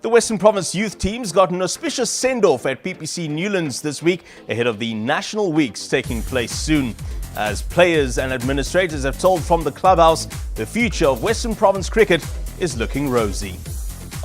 The Western Province youth teams got an auspicious send-off at PPC Newlands this week ahead of the National Weeks taking place soon. As players and administrators have told from the Clubhouse, the future of Western Province cricket is looking rosy.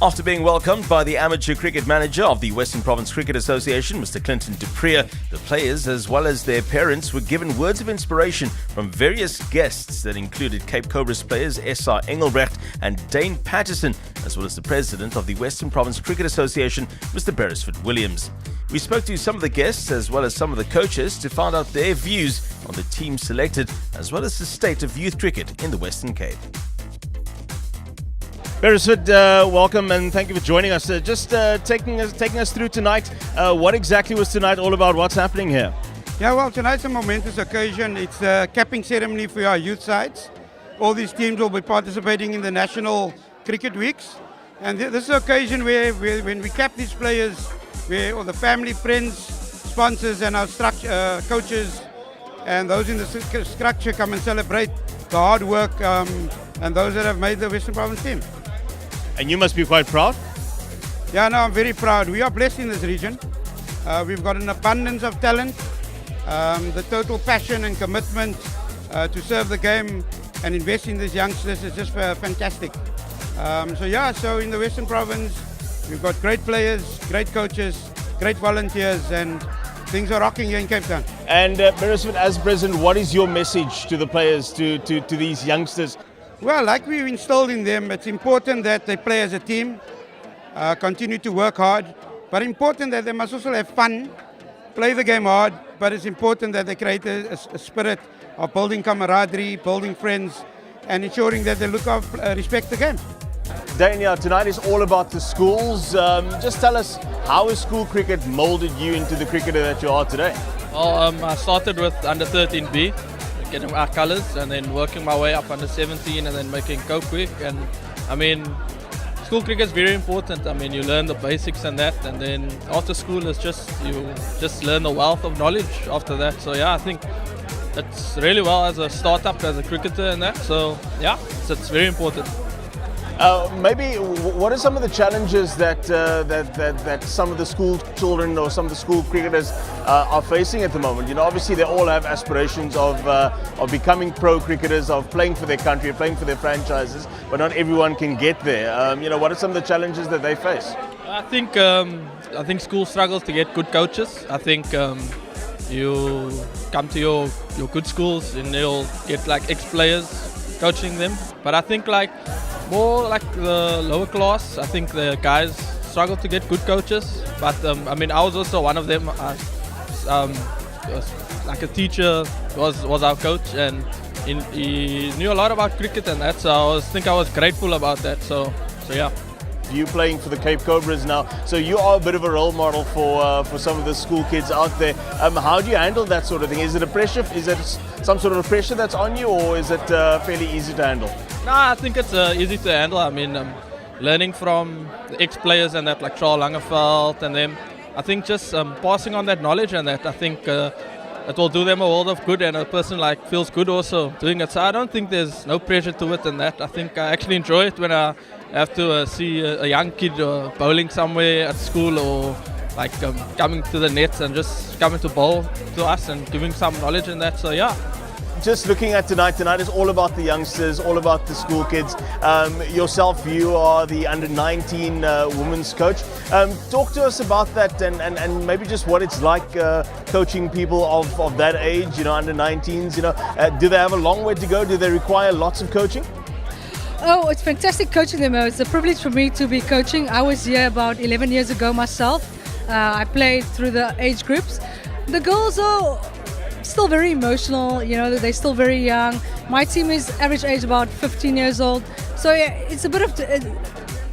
After being welcomed by the amateur cricket manager of the Western Province Cricket Association, Mr. Clinton Dupree, the players as well as their parents were given words of inspiration from various guests that included Cape Cobras players S.R. Engelbrecht and Dane Patterson, as well as the president of the Western Province Cricket Association, Mr. Beresford Williams. We spoke to some of the guests as well as some of the coaches to find out their views on the team selected, as well as the state of youth cricket in the Western Cape. Beresford, welcome and thank you for joining us. Just taking us through tonight. What exactly was tonight all about? What's happening here? Yeah, well, tonight's a momentous occasion. It's a capping ceremony for our youth sides. All these teams will be participating in the National Cricket Weeks. And this is an occasion where when we cap these players, where all the family, friends, sponsors and our coaches and those in the structure come and celebrate the hard work and those that have made the Western Province team. And you must be quite proud? Yeah, no, I'm very proud. We are blessed in this region. We've got an abundance of talent. The total passion and commitment to serve the game and invest in these youngsters is just fantastic. So in the Western Province, we've got great players, great coaches, great volunteers, and things are rocking here in Cape Town. And Beresford, as president, what is your message to the players, to these youngsters? Well, like we instilled in them, it's important that they play as a team, continue to work hard, but important that they must also have fun, play the game hard, but it's important that they create a spirit of building camaraderie, building friends, and ensuring that they respect the game. Dania, tonight is all about the schools. Just tell us, how has school cricket molded you into the cricketer that you are today? Well, I started with under 13B, getting our colours, and then working my way up under 17 and then making Cope quick. And I mean, school cricket is very important. I mean, you learn the basics and that, and then after school you just learn the wealth of knowledge after that. So yeah, I think it's really well as a startup, as a cricketer and that. So yeah, it's very important. Maybe what are some of the challenges that some of the school children or some of the school cricketers are facing at the moment? You know, obviously they all have aspirations of becoming pro cricketers, of playing for their country, playing for their franchises, but not everyone can get there. What are some of the challenges that they face? I think school struggles to get good coaches. I think you come to your good schools and they'll get like ex-players coaching them. But I think more like the lower class, I think the guys struggle to get good coaches. But I was also one of them. Like a teacher was our coach, and he knew a lot about cricket and that. So I was grateful about that. So yeah. You playing for the Cape Cobras now, so you are a bit of a role model for some of the school kids out there. How do you handle that sort of thing? Is it a pressure? Is it some sort of a pressure that's on you, or is it fairly easy to handle? No, I think it's easy to handle. I mean, learning from the ex-players and that, like Charles Langeveld and them. I think just passing on that knowledge and that, I think it will do them a world of good, and a person feels good also doing it. So I don't think there's no pressure to it and that. I think I actually enjoy it when I have to see a young kid bowling somewhere at school, or coming to the nets and just coming to bowl to us and giving some knowledge in that. So yeah. Just looking at tonight is all about the youngsters, all about the school kids. Yourself, you are the under 19 women's coach. Talk to us about that and maybe just what it's like coaching people of that age, under 19s. Do they have a long way to go? Do they require lots of coaching? Oh, it's fantastic coaching them. It's a privilege for me to be coaching. I was here about 11 years ago myself. I played through the age groups. The girls are still very emotional, they're still very young. My team is average age about 15 years old. So yeah, it's a bit of,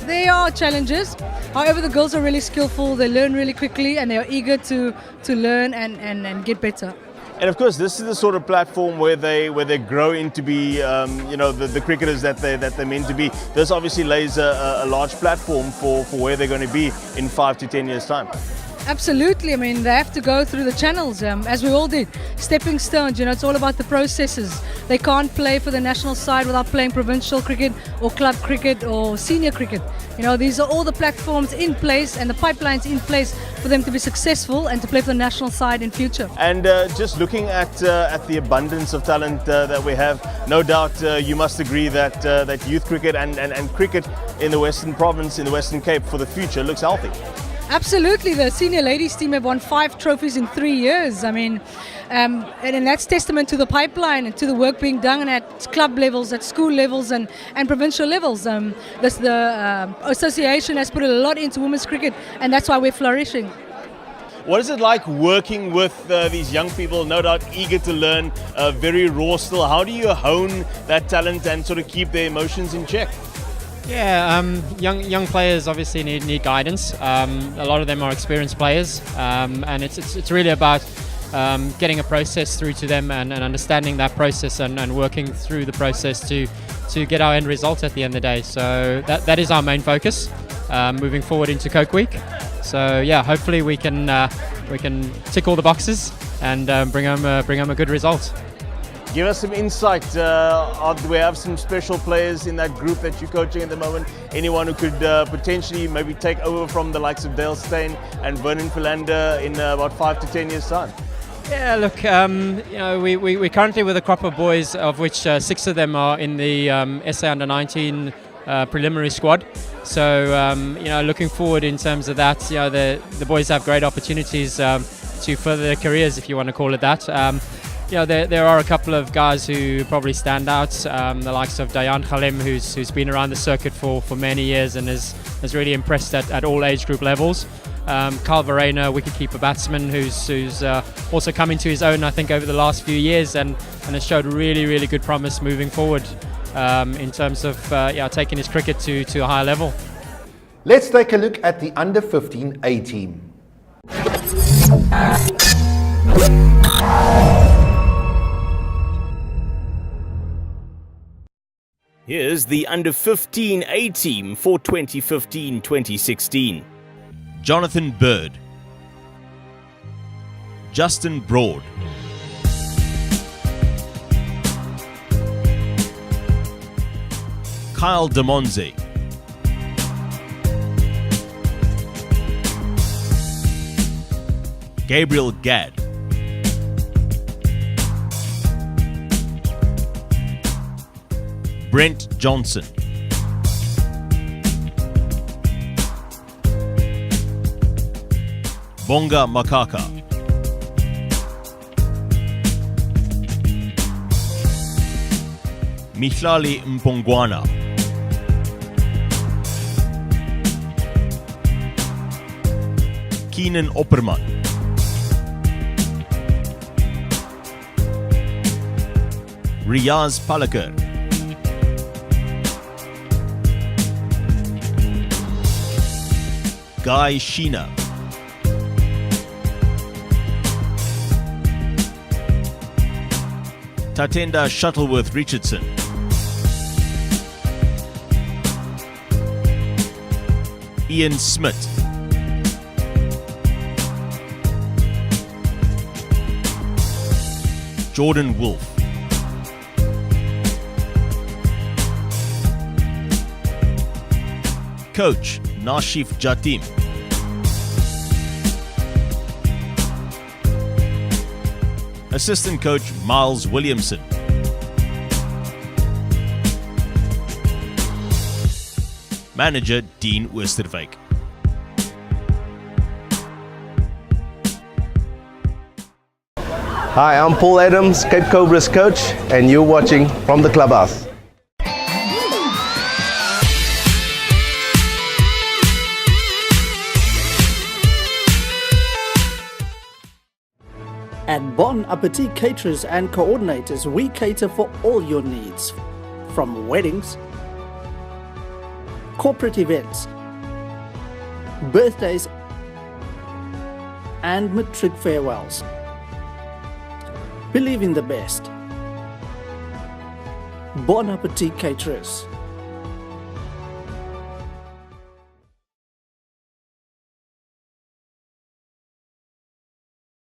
there are challenges. However, the girls are really skillful, they learn really quickly, and they're eager to learn and get better. And of course, this is the sort of platform where they grow into be, the cricketers that they're meant to be. This obviously lays a large platform for where they're going to be in 5 to 10 years' time. Absolutely. I mean, they have to go through the channels, as we all did. Stepping stones, you know, it's all about the processes. They can't play for the national side without playing provincial cricket or club cricket or senior cricket. You know, these are all the platforms in place and the pipelines in place for them to be successful and to play for the national side in future. And just looking at the abundance of talent that we have, no doubt you must agree that that youth cricket and cricket in the Western Province, in the Western Cape for the future looks healthy. Absolutely. The senior ladies team have won 5 trophies in 3 years. I mean, and that's testament to the pipeline and to the work being done at club levels, at school levels and provincial levels. The association has put a lot into women's cricket, and that's why we're flourishing. What is it like working with these young people, no doubt eager to learn, very raw still? How do you hone that talent and sort of keep their emotions in check? Yeah, young players obviously need guidance. A lot of them are experienced players, and it's really about getting a process through to them and understanding that process and working through the process to get our end result at the end of the day. So that is our main focus moving forward into Coke Week. So yeah, hopefully we can tick all the boxes and bring home a good result. Give us some insight. Do we have some special players in that group that you're coaching at the moment? Anyone who could potentially maybe take over from the likes of Dale Steyn and Vernon Philander in about 5 to 10 years' time? Yeah, look, you know, we're currently with a crop of boys, of which 6 of them are in the SA Under-19 preliminary squad. So, you know, looking forward in terms of that, you know, the boys have great opportunities to further their careers, if you want to call it that. You know, there are a couple of guys who probably stand out, the likes of Dayan Khalem, who's been around the circuit for many years and has really impressed at all age group levels. Carl Verena, wicketkeeper batsman, who's also come into his own, I think, over the last few years and has showed really good promise moving forward in terms of taking his cricket to a higher level. Let's take a look at the Under-15 A team. Here's the Under-15 A team for 2015-2016. Jonathan Bird, Justin Broad, Kyle Demonze, Gabriel Gadd, Brent Johnson, Bonga Makaka, Mihlali Mpongwana, Keenan Opperman, Riaz Palakar, Guy Sheena, Tatenda Shuttleworth Richardson, Ian Smith, Jordan Wolf, Coach Nashif Jatim, Assistant Coach Miles Williamson, Manager Deen Westerwyk. Hi, I'm Paul Adams, Cape Cobra's coach, and you're watching from the Clubhouse. At Bon Appetit Caterers and Coordinators, we cater for all your needs, from weddings, corporate events, birthdays, and matric farewells. Believe in the best. Bon Appetit Caterers.